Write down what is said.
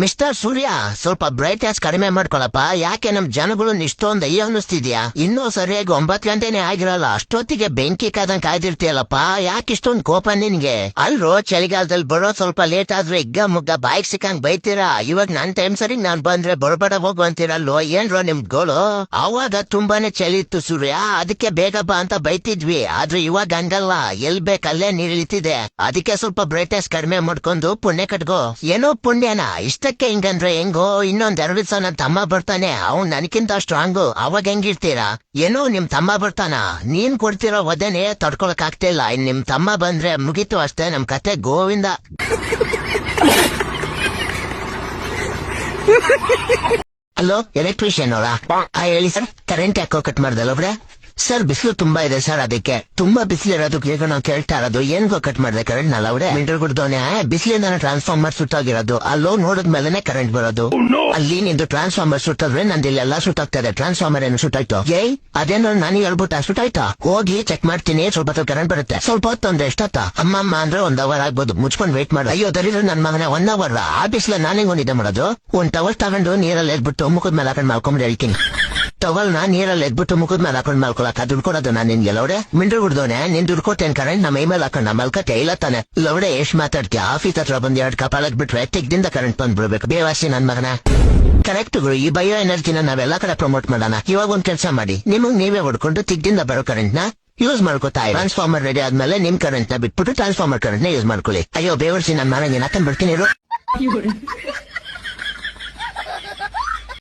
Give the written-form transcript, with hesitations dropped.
Mister ಸೂರ್ಯ, ಸ್ವಲ್ಪ brightness ಕಡಿಮೆ ಮಾಡ್ಕೊಳಪ್ಪ. ಯಾಕೆ ನಮ್ ಜನಗಳು ಇಷ್ಟೊಂದು ಅಯ್ಯೋ ಅನ್ನಿಸ್ತಿದ್ಯಾ? ಇನ್ನೂ ಸರಿಯಾಗಿ 9 ಗಂಟೆನೆ ಆಗಿರಲ್ಲ, ಅಷ್ಟೊತ್ತಿಗೆ ಬೆಂಕಿ ಕಾದಂಗ್ ಕಾಯ್ದಿರ್ತೀಯಲ್ಲಪ್ಪ. ಯಾಕೆ ಇಷ್ಟೊಂದು ಕೋಪ ನಿನ್ಗೆ? ಅಲ್ರೋ, ಚಳಿಗಾಲದಲ್ಲಿ ಬರೋ ಸ್ವಲ್ಪ ಲೇಟ್ ಆದ್ರೆ ಇಗ್ಗ ಮುಗ್ಗ ಬಾಯಿಗೆ ಸಿಕ್ಕಂಗ್ ಬೈತೀರಾ. ಇವಾಗ ನನ್ ಟೈಮ್ ಸರಿ ನಾನ್ ಬಂದ್ರೆ ಬಡಬಡ ಹೋಗು ಅಂತೀರಲ್ಲೋ, ಏನ್ರೋ ನಿಮ್ ಗೋಳು? ಅವಾಗ ತುಂಬಾನೇ ಚಳಿ ಇತ್ತು ಸೂರ್ಯ, ಅದಕ್ಕೆ ಬೇಗ ಬಾ ಅಂತ ಬೈತಿದ್ವಿ. ಆದ್ರೆ ಇವಾಗ ಹಂಗಲ್ಲ, ಎಲ್ ಬೇಕಲ್ಲೇ ನೀರಿಳಿತಿದೆ. ಅದಕ್ಕೆ ಸ್ವಲ್ಪ ಬ್ರೈಟ್ನೆಸ್ ಕಡಿಮೆ ಮಾಡ್ಕೊಂಡು ಪುಣ್ಯ ಕಟ್ಕೋ. ಏನೋ ಪುಣ್ಯನ ಇಷ್ಟಕ್ಕೆ ಹಿಂಗಂದ್ರೆ ಹೆಂಗೋ? ಇನ್ನೊಂದ್ 2 ದಿವಸ ನನ್ ತಮ್ಮ ಬರ್ತಾನೆ, ಅವ್ನ್ ನನಗಿಂತ ಸ್ಟ್ರಾಂಗು. ಅವಾಗ ಹೆಂಗಿರ್ತೀರಾ? ಏನೋ ನಿಮ್ ತಮ್ಮ ಬರ್ತಾನ, ನೀನ್ ಕೊಡ್ತಿರೋ ವದನೆ ತಡ್ಕೊಳಕ್ ಆಗ್ತಿಲ್ಲ. ಇನ್ ನಿಮ್ ತಮ್ಮ ಬಂದ್ರೆ ಮುಗೀತು ಅಷ್ಟೇ, ನಮ್ ಕತೆ ಗೋವಿಂದ. ಹಲೋ, ಎಲೆಕ್ಟ್ರಿಷಿಯನ್ ಅವರಾ? ಹೇಳಿ ಸರ್, ಕರೆಂಟ್ ಯಾಕೋ ಕಟ್ ಮಾಡ್ದಲ್ಲ ಒಬ್ರೆ? ಸರ್, ಬಿಸಿಲು ತುಂಬಾ ಇದೆ ಸರ್, ಅದಕ್ಕೆ. ತುಂಬಾ ಬಿಸಿಲಿರೋದಕ್ಕೆ ಈಗ ನಾವು ಕೇಳ್ತಾ ಇರೋದು, ಏನ್ಗೋ ಕಟ್ ಮಾಡಿದೆ ಕರೆಂಟ್ ನಲ್ಲ ಅವ್ರೆ? ಮೀಟರ್ ಗುಡ್ದೋನೆ, ಬಿಸಿಲಿಂದ ಟ್ರಾನ್ಸ್ಫಾರ್ಮರ್ ಸುಟ್ಟೋಗಿರೋದು. ಅಲ್ಲೋ ನೋಡಿದ್ಮೇಲೆ ಕರೆಂಟ್ ಬರೋದು. ಅಲ್ಲಿ ನಿಂದು ಟ್ರಾನ್ಸ್ಫಾರ್ಮರ್ ಸುಟ್ಟಿದ್ರೆ ನಂದು ಇಲ್ಲೆಲ್ಲ ಸುಟ್ಟಾಗ್ತದೆ. ಟ್ರಾನ್ಸ್ಫಾರ್ಮರ್ ಏನು ಸುಟ್ಟಾಯ್ತು? ಅದೇನೋ ನನಗೆ ಹೇಳ್ಬಿಟ್ಟು ಸುಟ್ಟಾಯ್ತಾ? ಹೋಗಿ ಚೆಕ್ ಮಾಡ್ತೀನಿ, ಸ್ವಲ್ಪ ಹೊತ್ತು ಕರೆಂಟ್ ಬರುತ್ತೆ. ಸ್ವಲ್ಪ ಹೊತ್ತು ಅಂದ್ರೆ ಎಷ್ಟೊತ್ತ? ಅಮ್ಮಮ್ಮ ಅಂದ್ರೆ 1 ಅವರ್ ಆಗ್ಬೋದು, ಮುಚ್ಕೊಂಡ್ ವೇಟ್ ಮಾಡು. ಅಯ್ಯೋ ದರಿದ್ರ ನನ್ ಮಗನ, 1 ಅವರ್ ಆ ಬಿಸಿಲ ನಾನೇ ಒಂದಿದೆ ಮಾಡೋದು? 1 ಟವರ್ ತಗೊಂಡು ನೀರಲ್ಲಿ ಎದ್ಬಿಟ್ಟು ಮುಖದ ಮೇಲೆ ಹಾಕೊಂಡ್ ಮಾಡ್ಕೊಂಡ್ ಹೇಳ್ತೀನಿ. ಟವಲ್ನ ನೀರಲ್ಲಿ ಎದ್ಬಿಟ್ಟು ಮುಖದ ಮೇಲೆ ಹಾಕೊಂಡ್ ಮಾಡ್ಕೊಳಕ ದುಡ್ಡು ಕೊಡೋದು ನಾನು ನಿನ್ಗೆ ಲೌಡೆ? ಮಿಂಡ್ರು ಹುಡ್ದೋನೆ, ನಿನ್ ದುಡ್ಡು ಕೊಟ್ಟೇನ್ ಕರೆಂಟ್ ನಮ್ಮ ಮೈ ಮೇಲೆ ಹಾಕೊಂಡ್ ಮಲ್ಕತ್ತೆ ಇಲ್ಲ ತಾನೆ? ಲೌಡೆ ಎಷ್ಟ್ ಮಾತಾಡ್ತೀಯ? ಆಫೀಸ್ ಹತ್ರ ಬಂದ್ 2 ಕಪಾಲಕ್ ಬಿಟ್ರೆ ತೆಗ್ದಿಂದ ಕರೆಂಟ್ ಬಂದ್ ಬಿಡ್ಬೇಕು. ಬೇವಾಸಿ ನನ್ ಮಗನ. ಕರೆಕ್ಟ್ ಗುರು, ಈ ಬಯೋ ಎನರ್ಜಿನ ನಾವೆಲ್ಲಾ ಕಡೆ ಪ್ರಮೋಟ್ ಮಾಡೋಣ. ಇವಾಗ ಒಂದ್ ಕೆಲಸ ಮಾಡಿ, ನಿಮಗ್ ನೀವೇ ಹೊಡ್ಕೊಂಡು ತಿಗ್ದಿಂದ ಬರೋ ಕರೆಂಟ್ ನ ಯೂಸ್ ಮಾಡ್ಕೋತಾ. ಟ್ರಾನ್ಸ್ಫಾರ್ಮರ್ ರೆಡಿ ಆದ್ಮೇಲೆ ನಿಮ್ ಕರೆಂಟ್ ನ ಬಿಟ್ಬಿಟ್ಟು ಟ್ರಾನ್ಸ್ಫಾರ್ಮರ್ ಕರೆಂಟ್ ನ ಯೂಸ್ ಮಾಡ್ಕೊಳ್ಳಿ. ಅಯ್ಯೋ ಬೇವರ್ಸಿ ನನ್ ಮನೆಗೆ ಹಾಕೊಂಡ್ ಬಿಡ್ತೀನಿ.